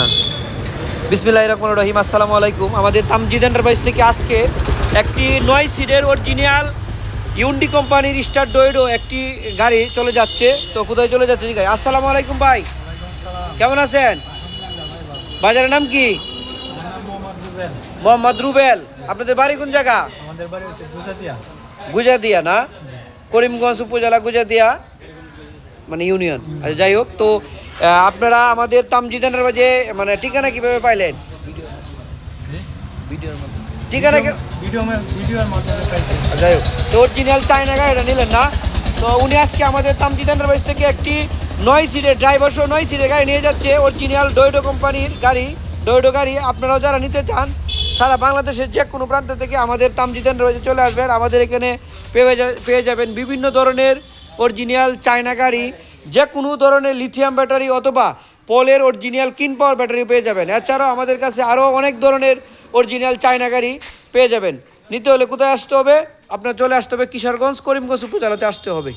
হ্যাঁ। বিসমিল্লাহির রহমানির রহিম। আসসালামু আলাইকুম। আমাদের তামজিদ এন্টারপ্রাইজ থেকে আজকে একটি 9 সিটের অরিজিনাল ইউন্ডি কোম্পানির স্টার ডোয়েডো একটি গাড়ি চলে যাচ্ছে। তো কোথায় চলে যাচ্ছে ঠিক আছে। আসসালামু আলাইকুম ভাই, কেমন আছেন? বাজারের নাম কি? মোহাম্মদ রুবেল। আপনাদের বাড়ি কোন জায়গা? আমাদের বাড়ি হচ্ছে গুজাতিয়া। গুজাদিয়া না, করিমগঞ্জ উপজেলা গুজাদিয়া মানে ইউনিয়ন। আচ্ছা যাই হোক, তো আপনারা আমাদের তামজিদ এন্টারপ্রাইজে মানে ঠিকানা কিভাবে পাইলেন? ঠিকানা ভিডিওর মাধ্যমে পাইছি। যাই হোক, তো অরিজিনাল চায়না গাড়িটা নিলেন না? তো উনি আজকে আমাদের তামজিদ এন্টারপ্রাইজ থেকে একটি 9 সিটের ড্রাইভার সহ 9 সিটের গাড়ি নিয়ে যাচ্ছে, অরিজিনাল ডোয়েডো কোম্পানির গাড়ি। ডোয়েডো গাড়ি আপনারাও যারা নিতে চান সারা বাংলাদেশের যে কোনো প্রান্ত থেকে আমাদের তামজিদ এন্টারপ্রাইজে চলে আসবেন। আমাদের এখানে পেয়ে যাবেন বিভিন্ন ধরনের অরিজিনাল চায়না গাড়ি, যে কোনো ধরনের লিথিয়াম ব্যাটারি অথবা পোলের অরিজিনাল কিন পাওয়ার ব্যাটারি পেয়ে যাবেন। এছাড়াও আমাদের কাছে আরও অনেক ধরনের অরিজিনাল চায়না গাড়ি পেয়ে যাবেন। নিতে হলে কোথায় আসতে হবে? আপনার চলে আসতে হবে কিশোরগঞ্জ, করিমগঞ্জ উপজেলাতে আসতে হবে।